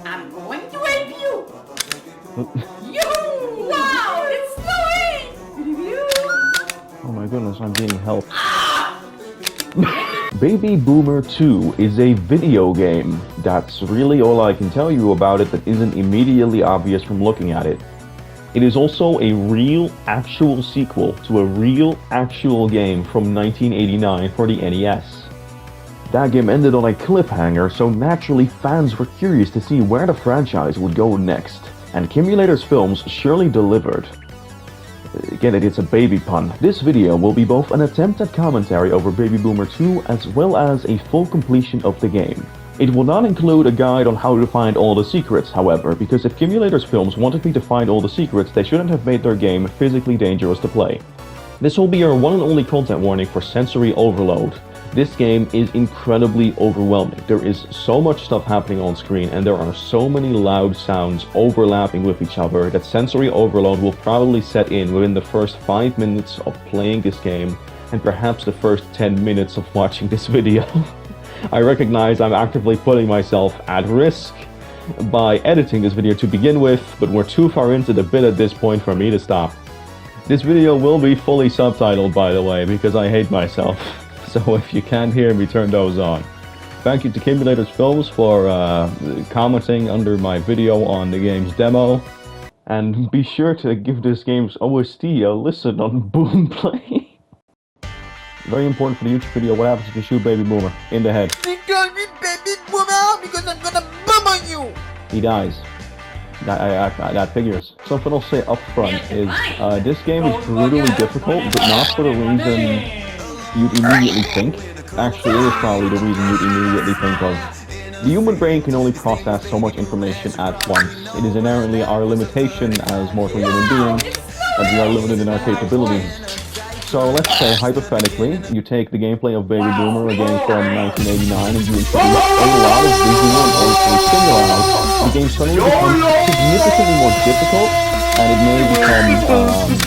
I'm going to help you. Wow, it's snowing. Oh my goodness, I'm being helped. Baby Boomer 2 is a video game. That's really all I can tell you about it that isn't immediately obvious from looking at it. It is also a real, actual sequel to a real, actual game from 1989 for the NES. That game ended on a cliffhanger, so naturally fans were curious to see where the franchise would go next, and Kimulator's Films surely delivered. Get it, it's a baby pun. This video will be both an attempt at commentary over Baby Boomer 2 as well as a full completion of the game. It will not include a guide on how to find all the secrets, however, because if Kimulator's Films wanted me to find all the secrets, they shouldn't have made their game physically dangerous to play. This will be our one and only content warning for sensory overload. This game is incredibly overwhelming. There is so much stuff happening on screen and there are so many loud sounds overlapping with each other that sensory overload will probably set in within the first 5 minutes of playing this game and perhaps the first 10 minutes of watching this video. I recognize I'm actively putting myself at risk by editing this video to begin with, but we're too far into the bit at this point for me to stop. This video will be fully subtitled, by the way, because I hate myself. So if you can't hear me, turn those on. Thank you to Kimulator's Films for commenting under my video on the game's demo. And be sure to give this game's OST a listen on Boomplay. Very important for the YouTube video, what happens if you shoot Baby Boomer in the head? You call me Baby Boomer because I'm gonna boom on you! He dies. That figures. Something I'll say up front is, this game is brutally difficult, but not for the reason you'd immediately think. Actually, it is probably the reason you'd immediately think of. The human brain can only process so much information at once. It is inherently our limitation as mortal human beings, that we are limited in our capabilities. So let's say, hypothetically, you take the gameplay of Baby Boomer, a game from 1989, and you introduce a lot of visual and auditory stimuli. The game suddenly becomes significantly more difficult, and it may become,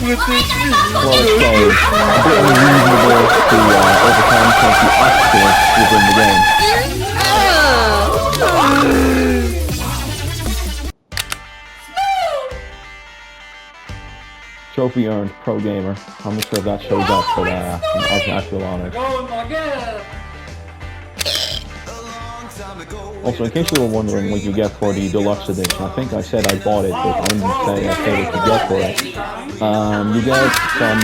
let's say, a bit unreasonable to overcome some of the obstacles within the game. Trophy earned, pro gamer. I'm not sure if that shows up, but I feel honored. Also, in case you were wondering what you get for the deluxe edition, I think I said I bought it, but I didn't say I said what you get for it. You get some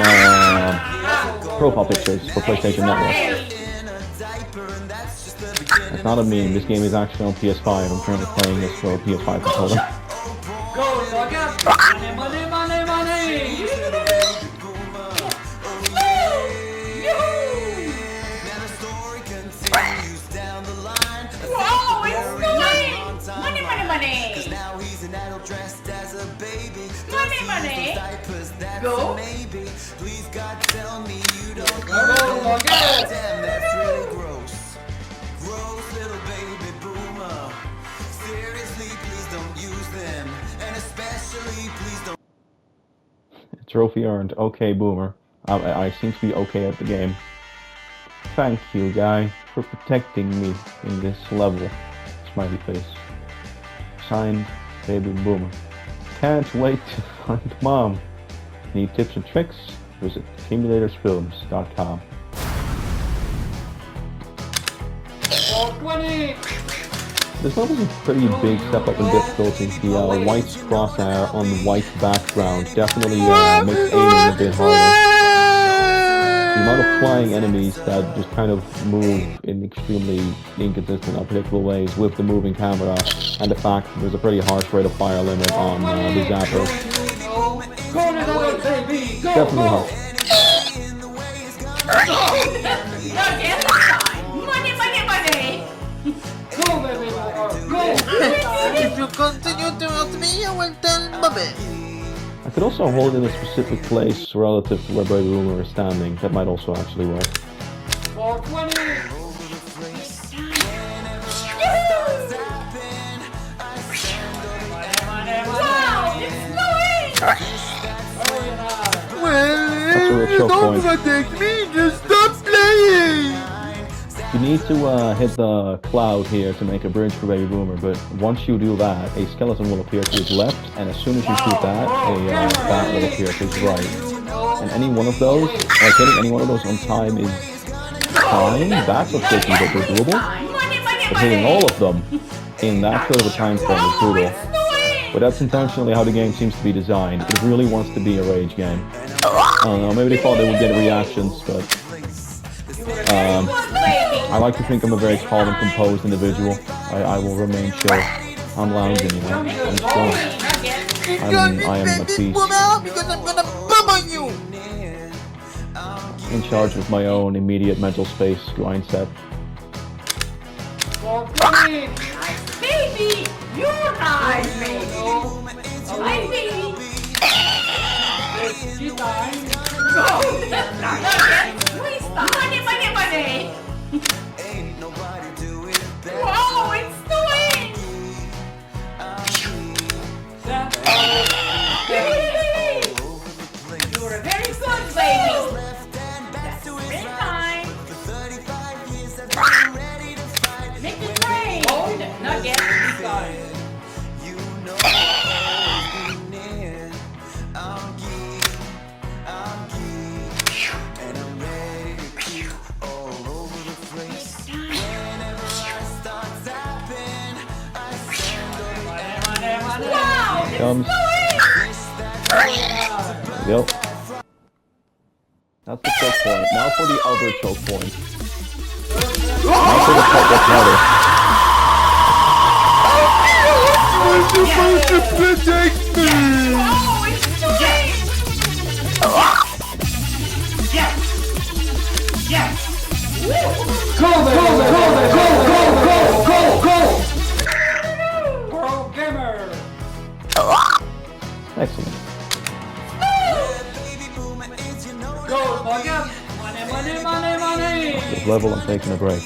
profile pictures for PlayStation Network. That's not a meme, this game is actually on PS5. I'm currently playing this for a PS5 controller. Money. Go. Please God tell me you don't know. Damn, that's really gross. Gross little baby boomer. Seriously, please don't use them. And especially, please don't. Trophy earned. Okay, Boomer. I seem to be okay at the game. Thank you, guy, for protecting me in this level. Smiley face. Signed, Baby Boomer. Can't wait to find Mom. Need tips and tricks? Visit accumulatorsfilms.com. This level's a pretty big step up in difficulty. The white crosshair on white background definitely makes aiming a bit harder. The amount of flying enemies that just kind of move in extremely inconsistent, unpredictable ways with the moving camera, and the fact that there's a pretty harsh rate of fire limit on the zapper. Definitely helps. If you continue to hurt me, I will tell Bobby. I could also hold in a specific place relative to where Baby Boomer is standing. That might also actually work. Well, if you don't protect me, just stop playing! The You need to hit the cloud here to make a bridge for Baby Boomer, but once you do that, a skeleton will appear to his left, and as soon as you shoot that, a bat will appear to his right. And any one of those, like hitting any one of those on time is fine. That's what's tricky, but they're doable. But hitting all of them in that short of a time frame is brutal. But that's intentionally how the game seems to be designed. It really wants to be a rage game. I don't know, maybe they thought they would get reactions, but I like to think I'm a very calm and composed individual. I will remain chill. I'm lounging, you know. I'm chilling. I am at peace. Because I'm gonna bum on you! In charge of my own immediate mental space mindset. Baby, you're nice, baby. Hi, baby. Go. Money. Whoa, it's doing. You're a very good baby. That's spring time. Make it rain. Hold it. Nugget. Comes. Yep. That's the choke point. Now for the other choke point. Now for the part that's harder. You're supposed to protect me! Oh, it's doing. Yes. Go! Pro gamer! Excellent. Go, Money! This level, I'm taking a break.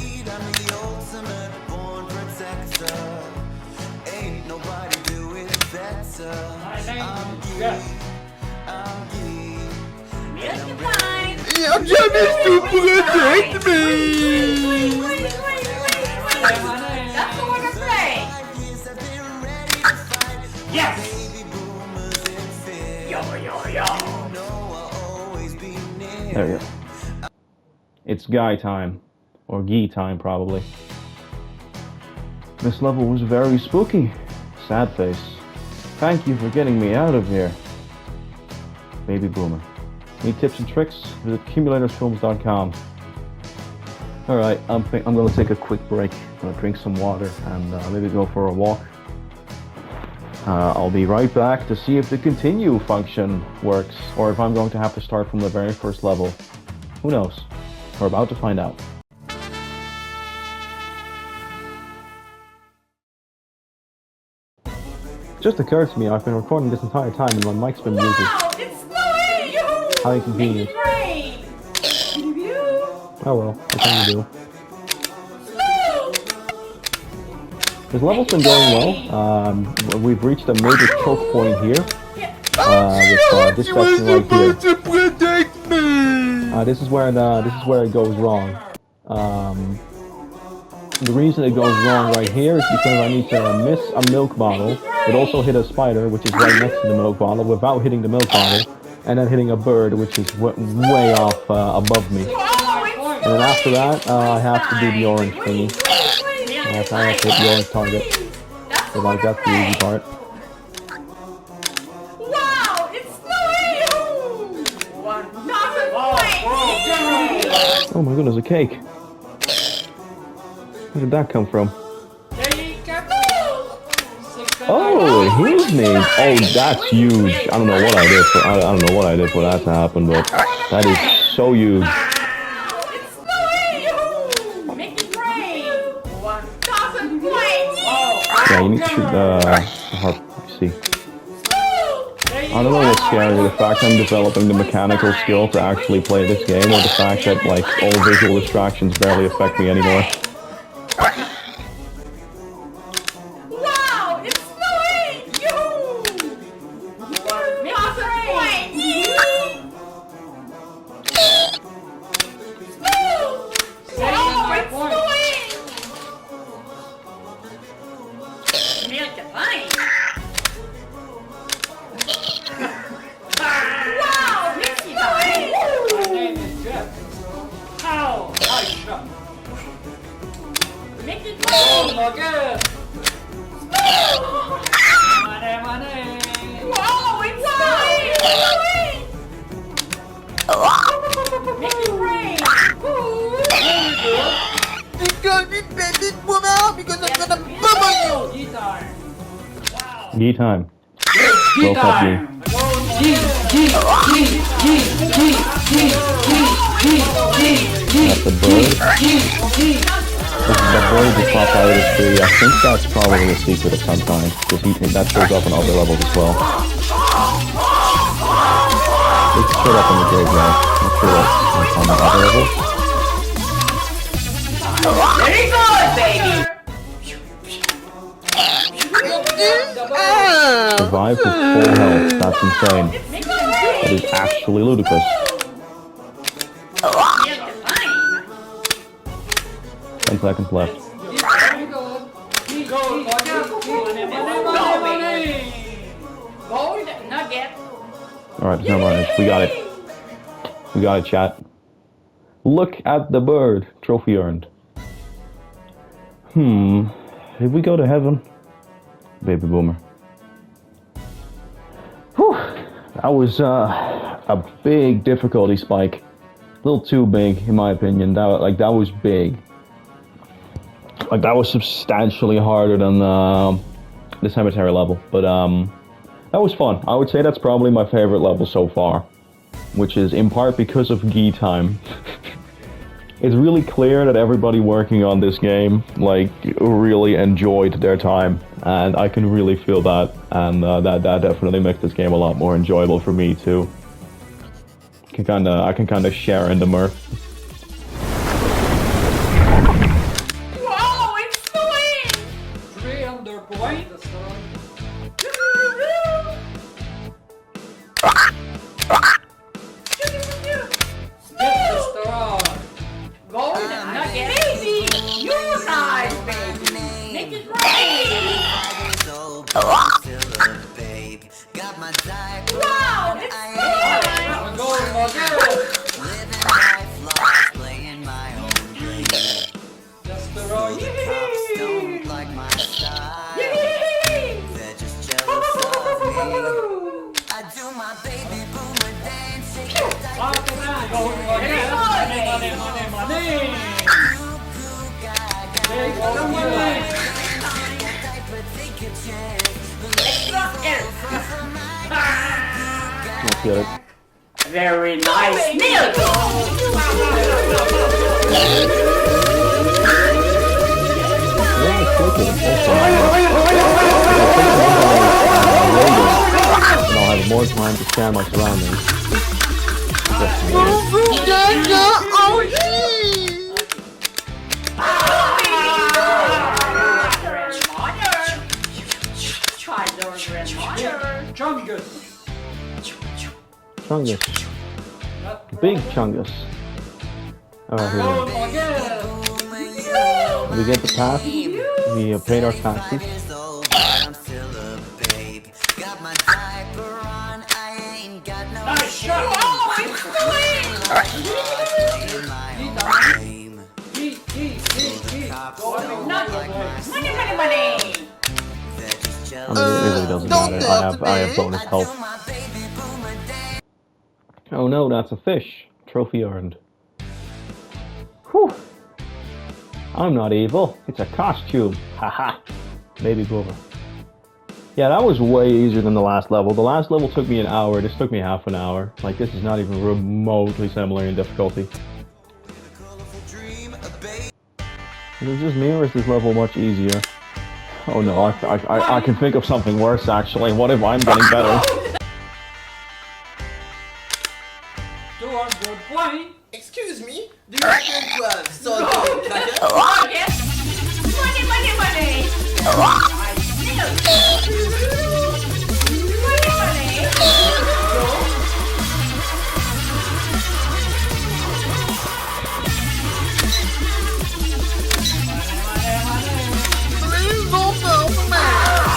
Your job is to protect me! Wait. That's the one to play. Yes. Yo. There we go. It's Guy time. Or Gee time, probably. This level was very spooky. Sad face. Thank you for getting me out of here. Baby Boomer. Need tips and tricks? Visit cumulatorsfilms.com. Alright, I'm gonna take a quick break. I'm gonna drink some water and maybe go for a walk. I'll be right back to see if the continue function works, or if I'm going to have to start from the very first level. Who knows? We're about to find out. It just occurred to me I've been recording this entire time and my mic's been muted. Wow, it's snowing! How inconvenient. Make it rain! Oh well, what can you do? Snow! This level's been going well. We've reached a major choke point here. With this section right here. To protect me! This is where it goes wrong. The reason it goes wrong right here is because I need to miss a milk bottle, but also hit a spider, which is right next to the milk bottle, without hitting the milk bottle, and then hitting a bird, which is way off above me. And then after that, I have to do the orange thingy. I have to hit the orange target. So like, that's the easy part. Wow, it's snowing! 1,000 points! Oh my goodness, a cake. Where did that come from? Oh, here's me. Oh, that's huge. I don't know what I did for. I don't know what I did for that to happen, but that is so huge. It's snowing! Make it rain! 1,000 points! Yeah, you need to shoot the harp. I see. I don't know what's scary, the fact I'm developing the mechanical skill to actually play this game, or the fact that like all visual distractions barely affect me anymore. Wow, it's snowing! Yoo! 1,000 points! Wow, it's snowing! Milk the fine. Wow, Mixie time. My name is Jeff. How? I shot. Make it Oh, fine. again. Money. Wow, it's fine. Make it rain. Because we baby boomer because I'm gonna bummer you. Guitar. Gee time. Guitar. Well, fuck you. That's the bird. The bird just popped out of the tree. I think that's probably a secret of some kind, because that shows up in other levels as well. It showed up in the graveyard. I'm sure that's on the other levels. Very good, baby. Survive with full health. That's insane. Make it That rain. is actually ludicrous. Milk the fine. 10 seconds left. Gold nugget. Alright, never mind. We got it. We got it, chat. Look at the bird. Trophy earned. Did we go to heaven? Baby boomer. Whew. That was a big difficulty spike. A little too big, in my opinion. That was big. Like, that was substantially harder than the cemetery level. But that was fun. I would say that's probably my favorite level so far, which is in part because of Gee time. It's really clear that everybody working on this game, like, really enjoyed their time, and I can really feel that, and that definitely makes this game a lot more enjoyable for me too. I can kind of share in the mirth. Wow, it's sweet. 300 points. Get the star. Gold nugget. Baby, you guys, baby. Make it rain. Got my diaper Wow, it's fine. Go again. living life lost, playing my own game. Just the right. Cops don't like my style. Yay. They're just jealous of me. I do my baby boomer dance, shake it Go again. Money. Take all the money. take a chance. Extra air. Let's get it. Very nice milk. Yeah, it's wicked. Also, and I'll have more time to scan my surroundings. Chungus. Chungus. Big Chungus. Alright, here we go. Again. We get the pass. We paid our taxes. Years old, but I'm still a babe. Got my diaper on, I ain't got no Nice shame. shot. Oh, it's sweet. Playing my own game. Cops Go don't Nugget. like my Money. they're just I jealous. mean, it really doesn't don't matter. I have do bonus I do health. my baby boomer dance. Oh no, that's a fish. Trophy earned. Whew. I'm not evil. It's a costume. Haha. Baby boomer. Yeah, that was way easier than the last level. The last level took me an hour. This took me half an hour. Like, this is not even remotely similar in difficulty. Is it just me, or is this level much easier? Oh no, I can think of something worse actually. What if I'm getting better? 200 points. Excuse me, do you happen to have salt and butter? Money. Please don't help me.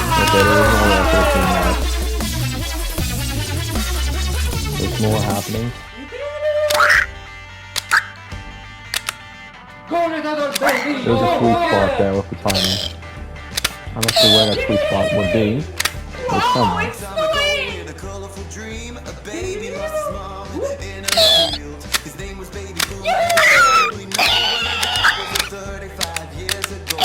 more happening. Go, little baby. There's a sweet spot there with the timing. I'm not sure where that sweet spot would be. But it's somewhere. In a colorful dream, a baby lost his mom in a field. His name was Baby Boomer. We know when that was 35 years ago.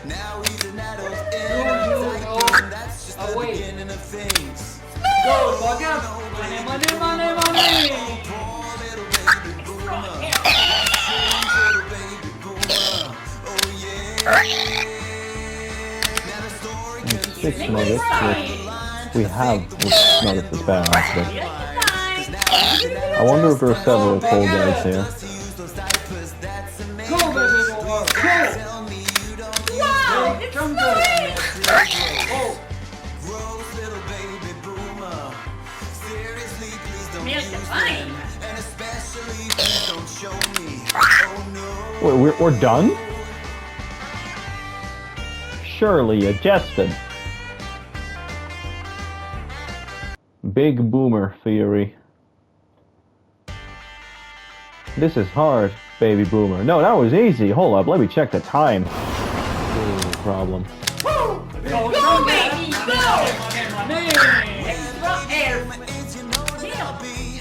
Now he's an adult in a diaper. That's just the beginning of things. Go, fuck up. Money, money, money, money. Poor little baby boomer. Strange little baby boomer. Oh yeah. Now the story It's 6 nuggets, which we have nuggets to spare actually. I wonder if there are several cold guys here. Go, baby, go. Wow, it's Come sweet! Gross little baby boomer. Seriously, please don't Milk use is them. fine. And especially please don't show me. Oh no. Wait, we're done? Surely you jested. Big boomer theory. This is hard, baby boomer. No, that was easy. Hold up, let me check the time. Ooh, problem. Go, Go, baby, go! money. Extra air. It's you know what I'll be.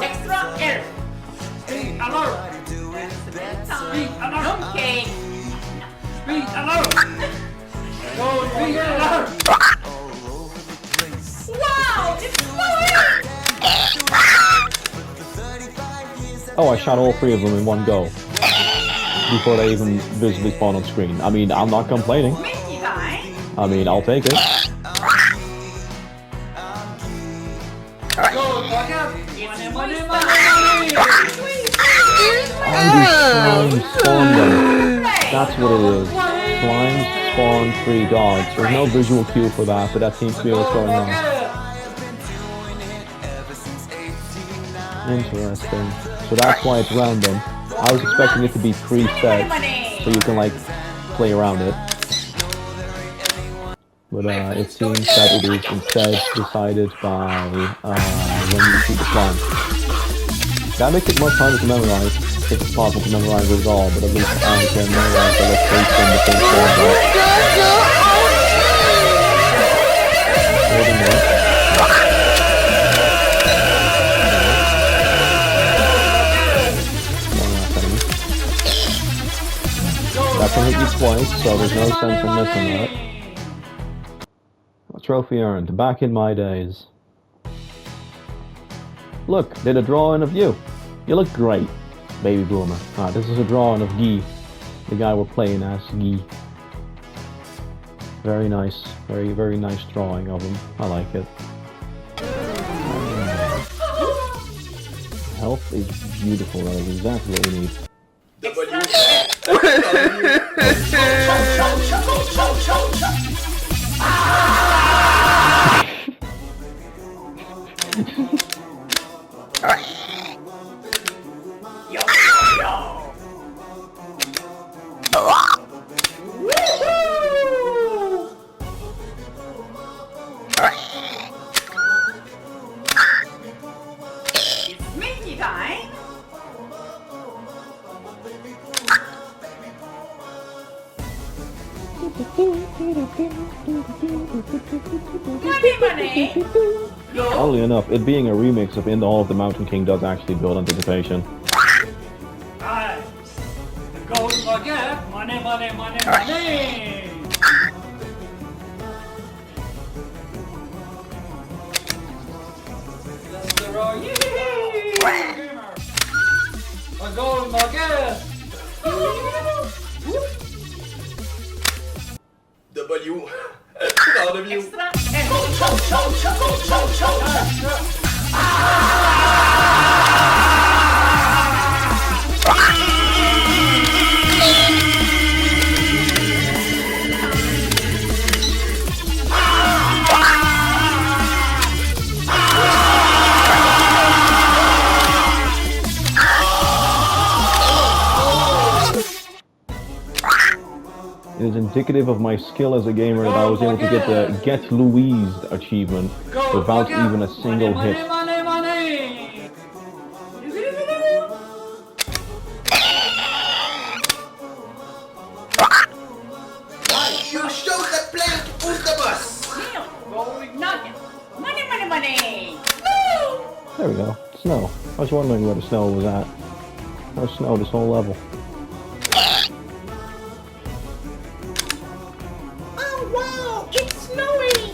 Extra air. Alert. Do it Speed alert. Okay. Speed alert. Go, speed alert. all over the place. Wow, it's sweet! For 35 years Oh, I shot all 3 of them in one go. Before they even visibly spawn on screen. I mean, I'm not complaining. Mickey guy. I mean, I'll take it. Go, fuck up. Money, money, money, money. Oh, these slimes spawn them. That's what it is. Slimes spawn 3 dogs. There's no visual cue for that, but that seems to be what's going on. Interesting. So that's why it's random. I was expecting it to be preset, so you can like play around it. But it seems that it is instead decided by when you shoot the slime. That makes it much harder to memorize, if it's possible to memorize it at all, but at least I can memorize the location, the first one. Holding there. That can hit you twice, so there's no sense in missing that. A trophy earned, back in my days. Look, did a drawing of you. You look great, baby boomer. Ah, this is a drawing of Guy, the guy we're playing as, Guy. Very nice, very, very nice drawing of him. I like it. Health is beautiful, that is exactly what we need. It's Mickey guy. Money, money. Oddly enough, it being a remix of In the Hall of the Mountain King does actually build anticipation. Nice. Go, fuck up. Money, money, money, money. That's the road. Yee! A gold nugget. W. Proud of you. Extra air. It is indicative of my skill as a gamer that I was able to get the Get Louised achievement without even a single hit. Money. You show the plan to push the bus. Going nugget. Money. Woo! There we go. Snow. I was wondering where the snow was at. No snow this whole level. Oh wow, it's snowing.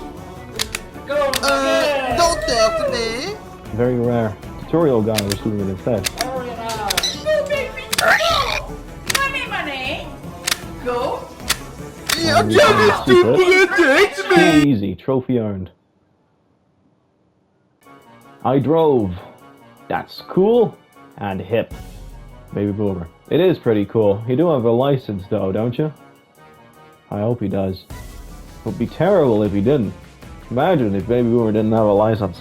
Go. Don't talk to me. Very rare. Tutorial guy was doing it instead. Hurry now. Go, baby. Go. Money. Go. I'm just stupid. Takes me. Too easy. Trophy earned. I drove. That's cool and hip. Baby Boomer. It is pretty cool. You do have a license though, don't you? I hope he does. It would be terrible if he didn't. Imagine if Baby Boomer didn't have a license.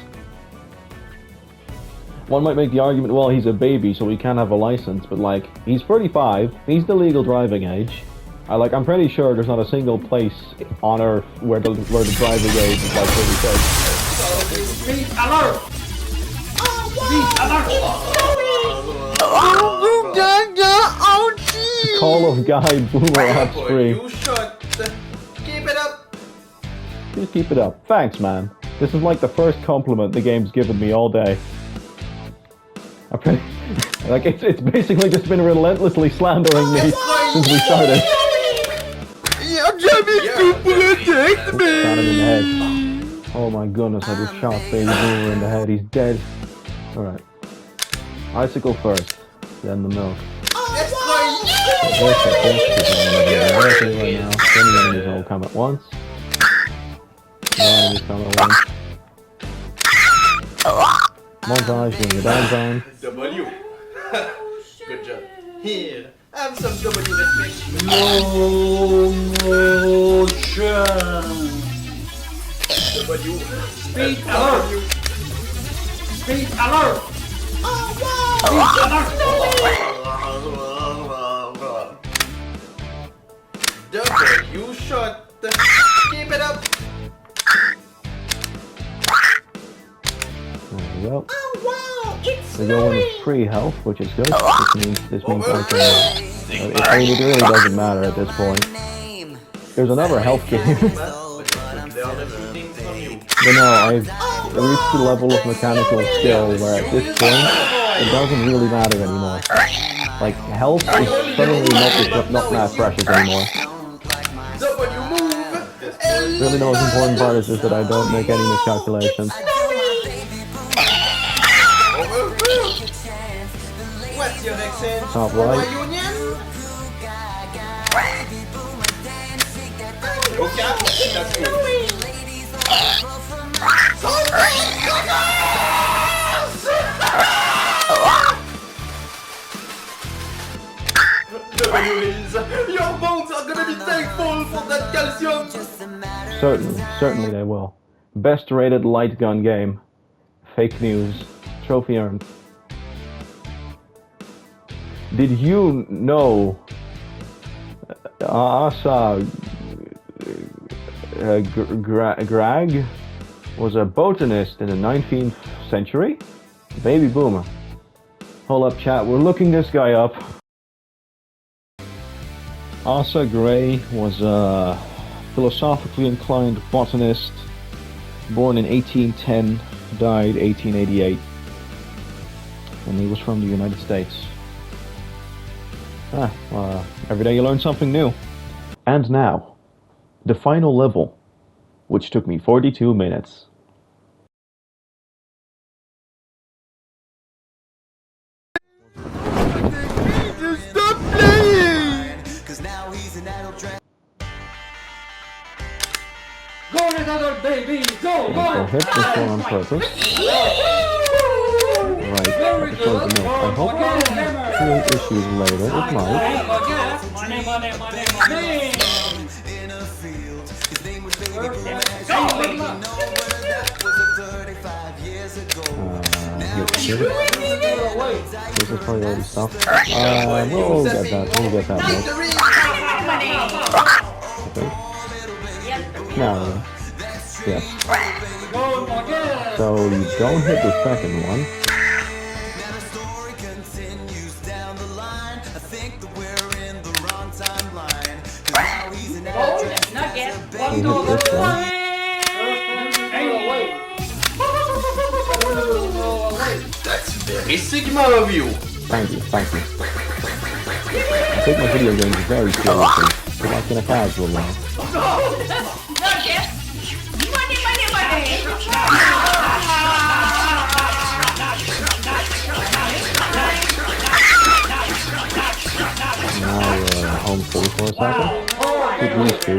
One might make the argument, well, he's a baby, so he can't have a license, but like, he's 35, he's the legal driving age. I'm pretty sure there's not a single place on Earth where the driving age is like 36. Speed alert. Speed alert. Oh, gee. Call of Guy Boomer Apps Boy, free. you should keep it up. Just keep it up. Thanks, man. This is like the first compliment the game's given me all day. It's basically just been relentlessly slandering me since we started. I'm just stupid. Takes Shot him me. in the head. Oh my goodness, I just shot Baby Boomer in the head. He's dead. Alright. Icicle first, then the milk. That's why. Right now. 20 enemies all come at once. No enemies come at once. Montage when you're down zone. W. Good job. Here, have some W respect. W. Speed alert. Speed alert. W shot. Keep it up. There we go. Oh wow, it's We go in with free health, which is good. This means I can. It really doesn't matter at this point. There's another health game. But no, I've reached the level of mechanical skill where at this point, it doesn't really matter anymore. Like, health is suddenly not that precious anymore. W move. Really the most important part is just that I don't make any miscalculations. What's your accent? Top right. Union? Okay, that's good. Your bones are gonna be thankful for that calcium. Certainly they will. Best rated light gun game. Fake news. Trophy earned. Did you know Asa Grag was a botanist in the 19th century? Baby Boomer. Hold up, chat. We're looking this guy up. Asa Gray was a philosophically inclined botanist, born in 1810, died 1888, and he was from the United States. Every day you learn something new. And now, the final level, which took me 42 minutes. Stop playing! Go another baby. Go. So hit this one on purpose. Right, Very episode good. the milk. I hope Again. create issues later. It might. Money. This is probably already stuff. We'll get that milk. money. think. Yes. No. Yes. Go again. So you don't hit the second one. Now the story continues down the line. I think that we're in the wrong timeline. 'Cause now he's an Golden nugget. You hit this one. That's very Sigma of you. Thank you, thank you. I take my video games very seriously, so like in a casual way. Golden nugget. Money, money, money. Now we're home free for a second. Keep these two.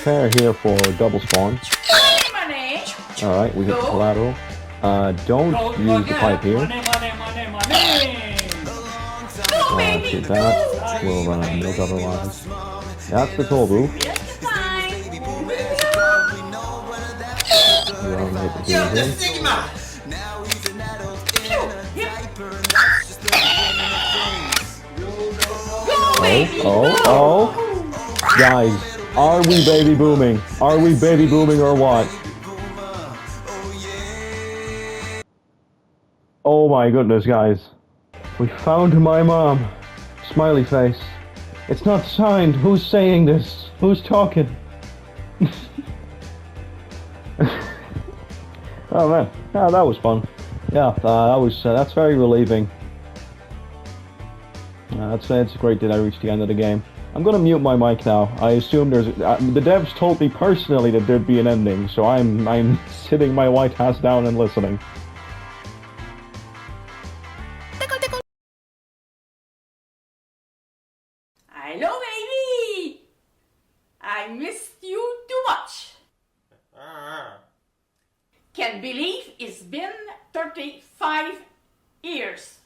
Pair here for double spawn. Money. Alright, we get the collateral. Don't use the pipe here. Money. Get that. We'll milk otherwise. That's the toll booth. Yes, fine. We'll hit the You're keys the in. Sigma. Now he's an adult in Phew. a diaper, and that's just the beginning of things. Go, baby. Oh. Guys, are we baby booming? Are we baby booming or what? Oh my goodness, guys. We found my mom. Smiley face. It's not signed. Who's saying this? Who's talking? Oh man, yeah, that was fun. Yeah, that's very relieving. It's great that I reached the end of the game. I'm gonna mute my mic now. I assume there's the devs told me personally that there'd be an ending, so I'm sitting my white ass down and listening. Hello, baby. I missed you too much. Can't believe it's been 35 years.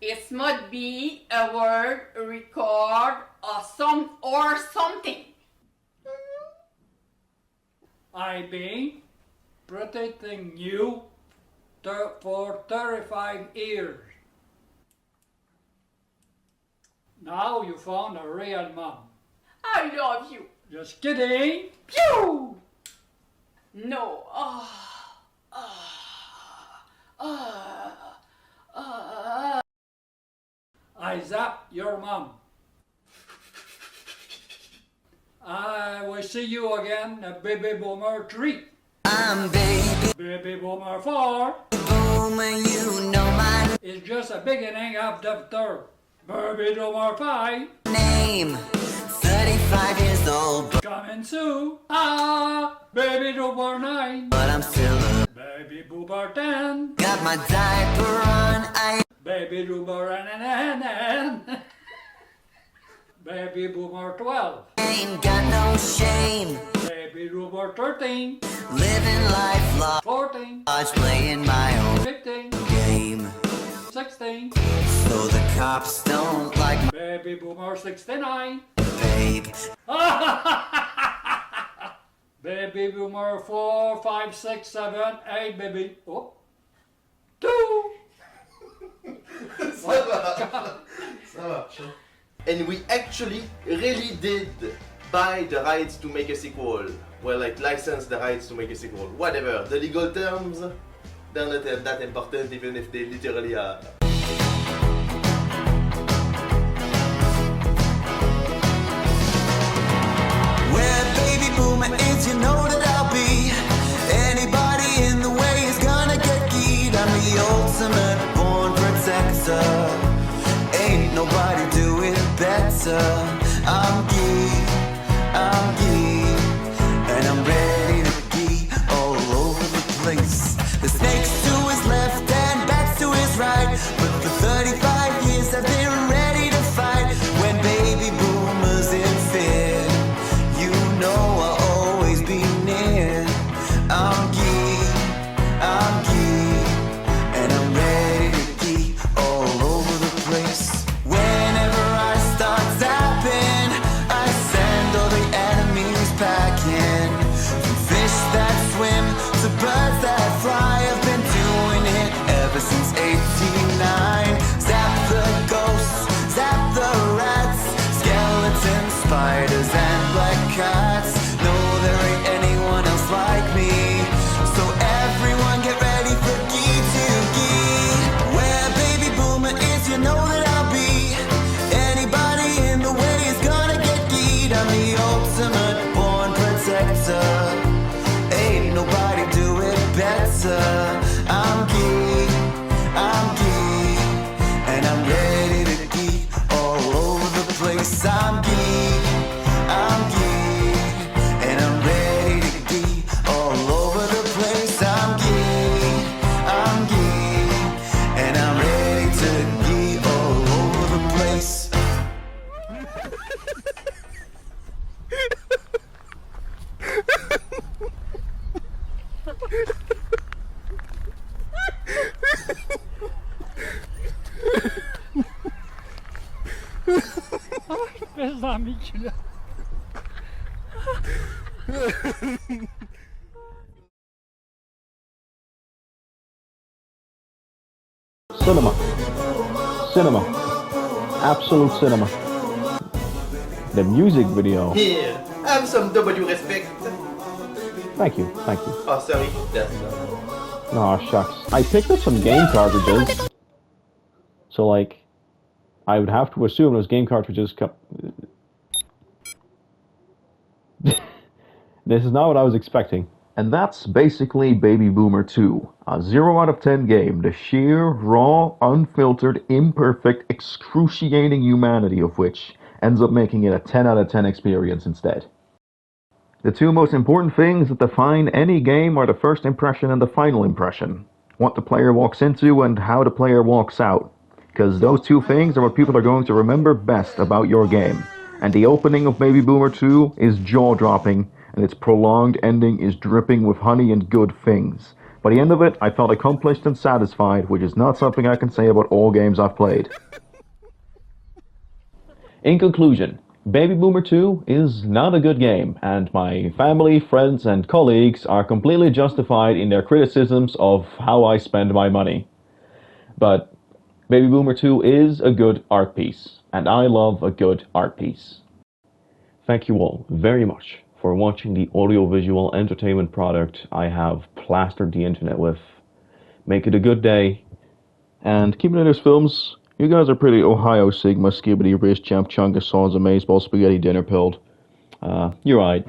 It must be a word record or something. I've been protecting you for 35 years. Now you found a real mom. I love you. Just kidding. Pew! No. I zap your mom. I will see you again at Baby Boomer 3. I'm baby Baby Boomer 4 boomer, you know my is just a beginning of the third. Baby Boomer 5 name. 35 years old, coming soon. Baby Boomer 9. but I'm still a Baby Boomer 10. got my diaper on. I Baby Boomer and Baby Boomer 12. ain't got no shame. Baby Boomer 13. Living life large, 14. playing my own 15. game. 16. So the cops don't like my Baby Boomer 69. babe. Baby Boomer 4, 5, 6, 7, 8, baby. Oh. 2. Ça marche. And we actually really did buy the rights to make a sequel. Well, like license the rights to make a sequel. Whatever. The legal terms, they're not that important even if they literally are. Where baby boomer is, you know that I'll be. Anybody in the way is gonna get keyed. I'm the ultimate born protector. Ain't nobody do it better. I'm geek, and I'm ready to be all over the place. The snake's to his left and bat's to his right, but for 35 years I've been ready to fight. When baby boomers in fear, you know I'll always be near. I'm geek, and I'm ready to geek all over the place. Whenever I start zapping, answer. I'm geek, and I'm ready to geek all over the place. I'm geek, and I'm ready to geek all over the place. I'm geek, and I'm ready to geek all over the place. Pesami kilo. Cinema. Cinema. Absolute cinema. The music video. Here, have some W respect. Thank you, thank you. Oh, sorry, that's Aw, shucks. I picked up some game cartridges. So, like, I would have to assume those game cartridges This is not what I was expecting. And that's basically Baby Boomer 2. A 0 out of 10 game. The sheer, raw, unfiltered, imperfect, excruciating humanity of which ends up making it a 10 out of 10 experience instead. The two most important things that define any game are the first impression and the final impression. What the player walks into and how the player walks out. Because those two things are what people are going to remember best about your game. And the opening of Baby Boomer 2 is jaw-dropping, and its prolonged ending is dripping with honey and good things. By the end of it, I felt accomplished and satisfied, which is not something I can say about all games I've played. In conclusion, Baby Boomer 2 is not a good game, and my family, friends, and colleagues are completely justified in their criticisms of how I spend my money. But Baby Boomer 2 is a good art piece, and I love a good art piece. Thank you all very much for watching the audiovisual entertainment product I have plastered the internet with. Make it a good day, and keep it in those films. You guys are pretty Ohio Sigma, Skibbity, Riz, Champ, Chunga, Sons, Amazeball, Spaghetti, Dinner Pilled. You're right.